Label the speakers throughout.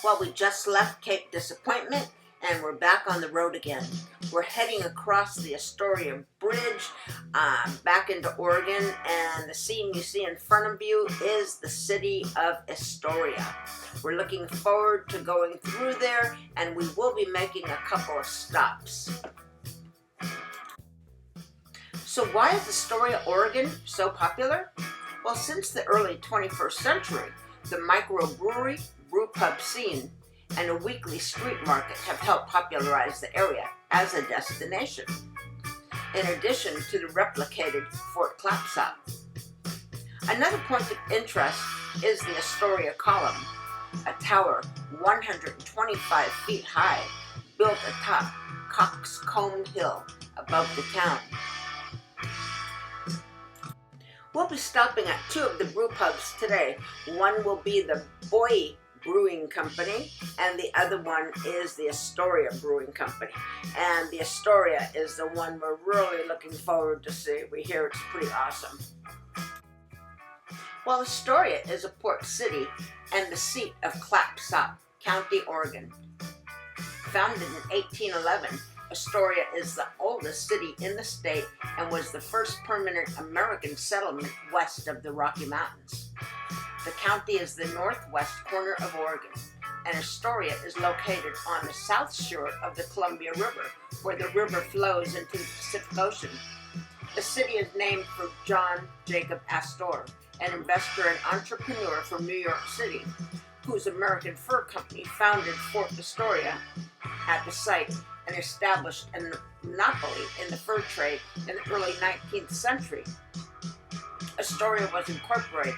Speaker 1: Well, we just left Cape Disappointment and we're back on the road again. We're heading across the Astoria Bridge back into Oregon, and the scene you see in front of you is the city of Astoria. We're looking forward to going through there, and we will be making a couple of stops. So why is Astoria, Oregon so popular? Well, since the early 21st century, the microbrewery, brewpub scene, and a weekly street market have helped popularize the area as a destination, in addition to the replicated Fort Clatsop. Another point of interest is the Astoria Column, a tower 125 feet high, built atop Coxcomb Hill above the town. We'll be stopping at two of the brew pubs today. One will be the Buoy Brewing Company, and the other one is the Astoria Brewing Company. And the Astoria is the one we're really looking forward to see. We hear it's pretty awesome. Well, Astoria is a port city and the seat of Clatsop County, Oregon. Founded in 1811, Astoria is the oldest city in the state and was the first permanent American settlement west of the Rocky Mountains. The county is the northwest corner of Oregon, and Astoria is located on the south shore of the Columbia River, where the river flows into the Pacific Ocean. The city is named for John Jacob Astor, an investor and entrepreneur from New York City, whose American Fur Company founded Fort Astoria at the site and established a monopoly in the fur trade in the early 19th century. Astoria was incorporated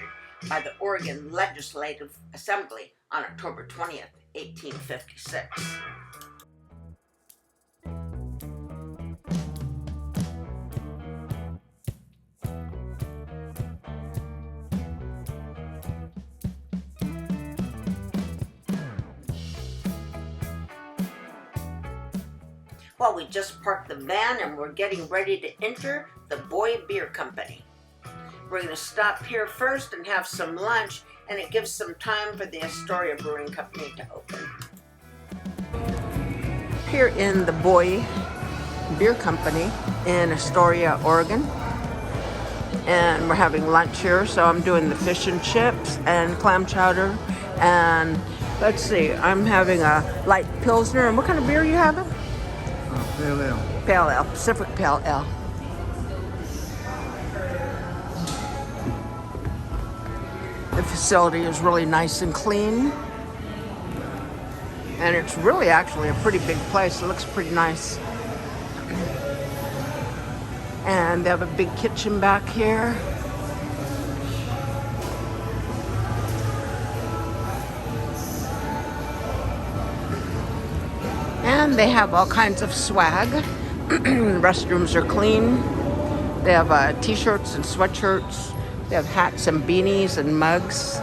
Speaker 1: by the Oregon Legislative Assembly on October 20th, 1856. Well, we just parked the van and we're getting ready to enter the Buoy Beer Company. We're going to stop here first and have some lunch, and it gives some time for the Astoria Brewing Company to open. Here in the Buoy Beer Company in Astoria, Oregon, and we're having lunch here, so I'm doing the fish and chips and clam chowder, and let's see, I'm having a light Pilsner. And what kind of beer are you having?
Speaker 2: Pale Ale.
Speaker 1: Pale Ale, Pacific Pale Ale. The facility is really nice and clean, and it's really actually a pretty big place. It looks pretty nice. And they have a big kitchen back here. And they have all kinds of swag. Restrooms are clean. They have t-shirts and sweatshirts. They have hats and beanies and mugs.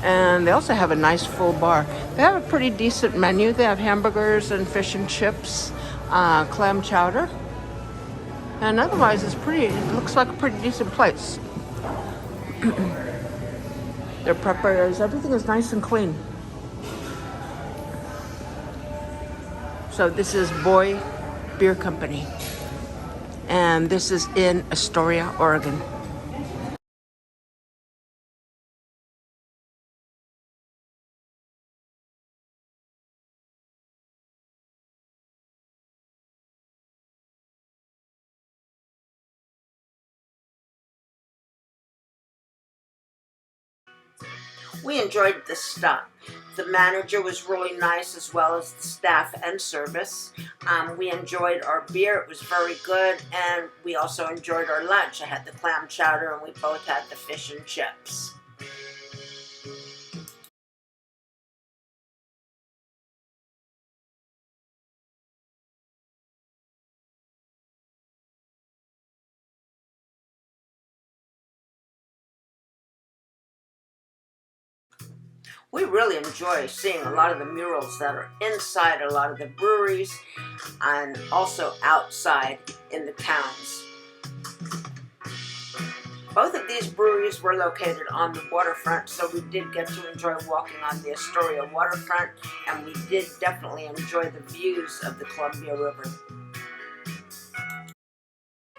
Speaker 1: And they also have a nice full bar. They have a pretty decent menu. They have hamburgers and fish and chips, clam chowder. And otherwise it looks like a pretty decent place. Their prep areas, everything is nice and clean. So this is Buoy Beer Company. And this is in Astoria, Oregon. We enjoyed this stop. The manager was really nice, as well as the staff and service. We enjoyed our beer. It was very good, and we also enjoyed our lunch. I had the clam chowder, and we both had the fish and chips. We really enjoy seeing a lot of the murals that are inside a lot of the breweries and also outside in the towns. Both of these breweries were located on the waterfront, so we did get to enjoy walking on the Astoria waterfront, and we did definitely enjoy the views of the Columbia River.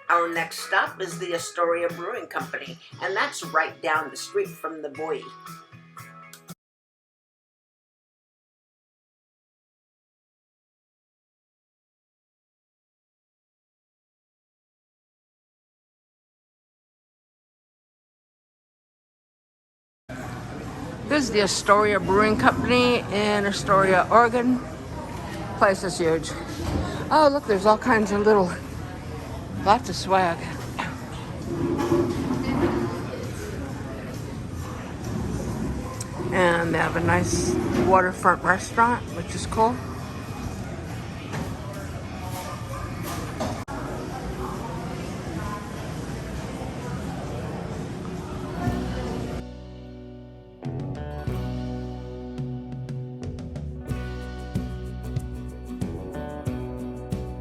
Speaker 1: Our next stop is the Astoria Brewing Company, and that's right down the street from the Buoy. This is the Astoria Brewing Company in Astoria, Oregon. Place is huge. Oh, look, there's all kinds of lots of swag. And they have a nice waterfront restaurant, which is cool.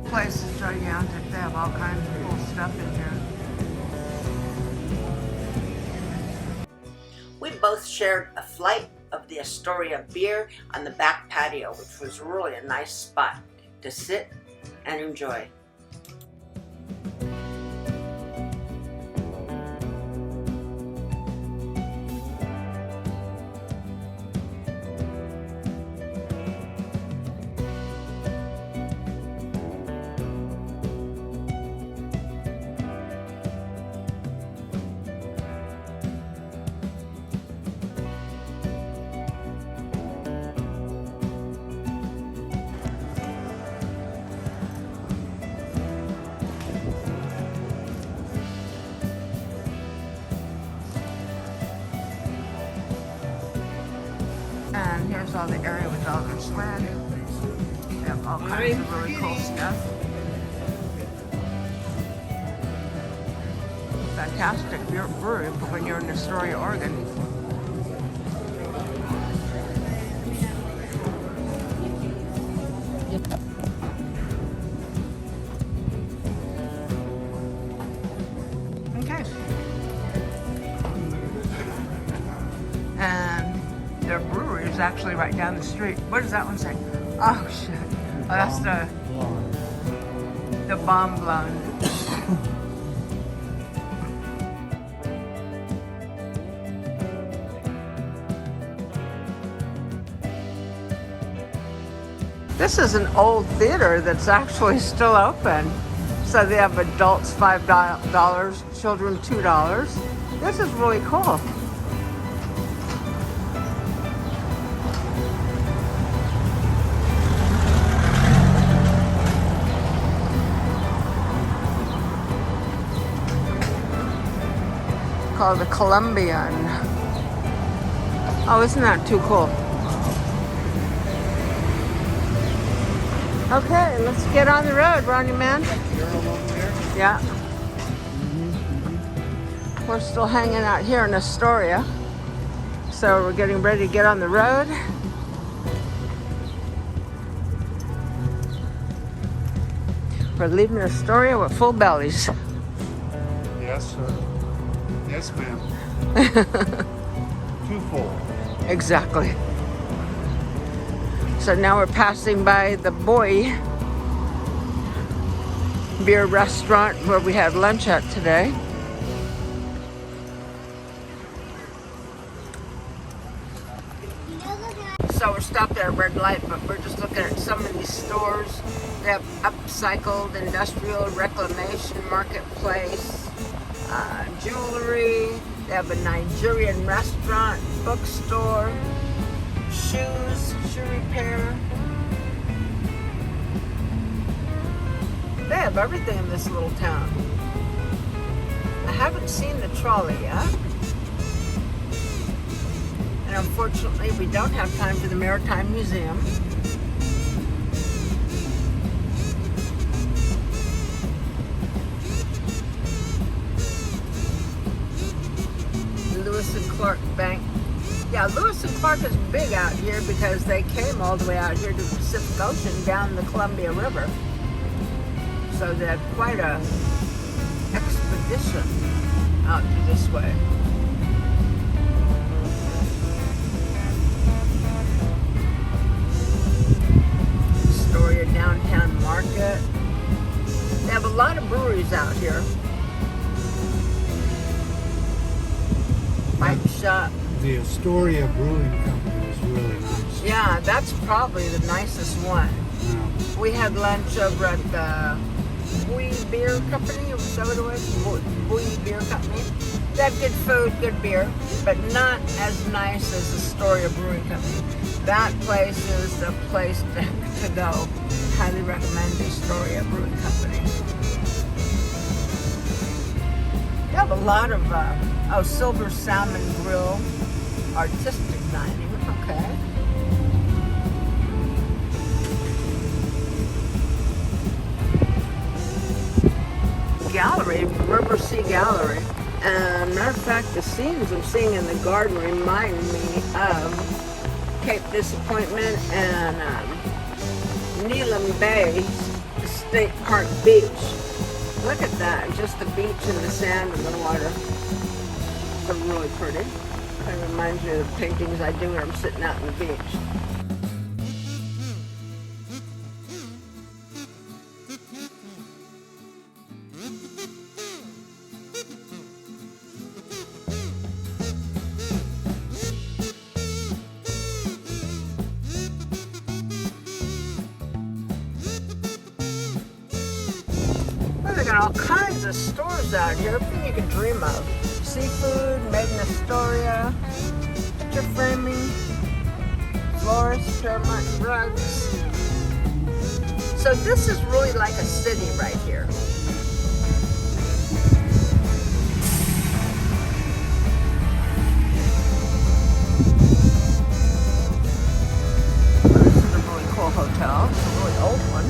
Speaker 1: Place is gigantic. They have all kinds of cool stuff in here. We both shared a flight of the Astoria beer on the back patio, which was really a nice spot to sit and enjoy. And here's all the area with all their swag. They have all kinds of really cool stuff. Fantastic brewery when you're in Astoria, Oregon. Okay. And their brewery is actually right down the street. What does that one say? Oh shit. Oh, that's the bomb blonde. This is an old theater that's actually still open. So they have adults $5, children $2. This is really cool. Called the Columbian. Oh, isn't that too cool? Okay, let's get on the road, Ronnie man. Yeah. We're still hanging out here in Astoria. So we're getting ready to get on the road. We're leaving Astoria with full bellies.
Speaker 2: Yes, sir. Yes, ma'am. Too full.
Speaker 1: Exactly. So now we're passing by the Buoy Beer Restaurant where we had lunch at today. So we're stopped at a red light, but we're just looking at some of these stores. They have upcycled, industrial, reclamation, marketplace, jewelry. They have a Nigerian restaurant, bookstore, shoes, shoe repair. They have everything in this little town. I haven't seen the trolley yet. And unfortunately, we don't have time for the Maritime Museum. Lewis and Clark Bank. Yeah, Lewis and Clark is big out here because they came all the way out here to the Pacific Ocean down the Columbia River. So they had quite a expedition out to this way. Astoria Downtown Market. They have a lot of breweries out here. Bike shop.
Speaker 2: The Astoria Brewing Co is really nice.
Speaker 1: Yeah, that's probably the nicest one.
Speaker 2: Yeah.
Speaker 1: We had lunch over at the Buoy Beer Company, was that what it was? Buoy Beer Company. They had good food, good beer, but not as nice as Astoria Brewing Company. That place is the place to go. Highly recommend the Astoria Brewing Company. They have a lot of Silver Salmon Grill, artistic dining. Okay. Gallery, River Sea Gallery. And matter of fact, the scenes I'm seeing in the garden remind me of Cape Disappointment and Neelam Bay State Park Beach. Look at that, just the beach and the sand and the water. So really pretty. It reminds me of the paintings I do when I'm sitting out on the beach. They got all kinds of stores out here, everything you can dream of. Seafood, made in Astoria, picture framing, florists, paramount rugs. So this is really like a city right here. This is a really cool hotel. It's a really old one.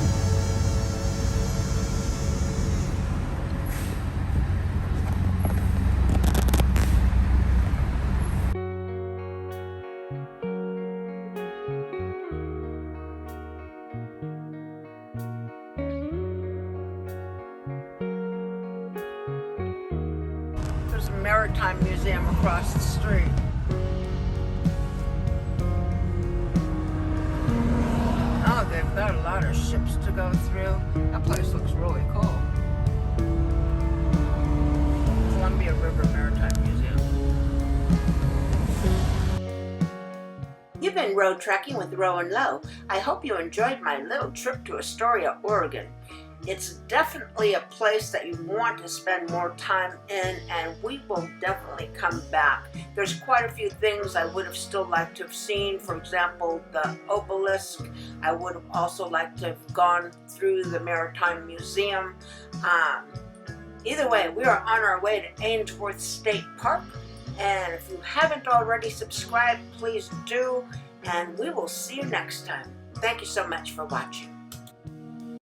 Speaker 1: There's a maritime museum across the street. Oh, they've got a lot of ships to go through. That place looks really cool. Columbia River Maritime Museum. You've been road trekking with Row and Low. I hope you enjoyed my little trip to Astoria, Oregon. It's definitely a place that you want to spend more time in, and we will definitely come back. There's quite a few things I would have still liked to have seen. For example, the obelisk. I would have also liked to have gone through the Maritime Museum. Either way, we are on our way to Ainsworth State Park. And if you haven't already subscribed, please do. And we will see you next time. Thank you so much for watching.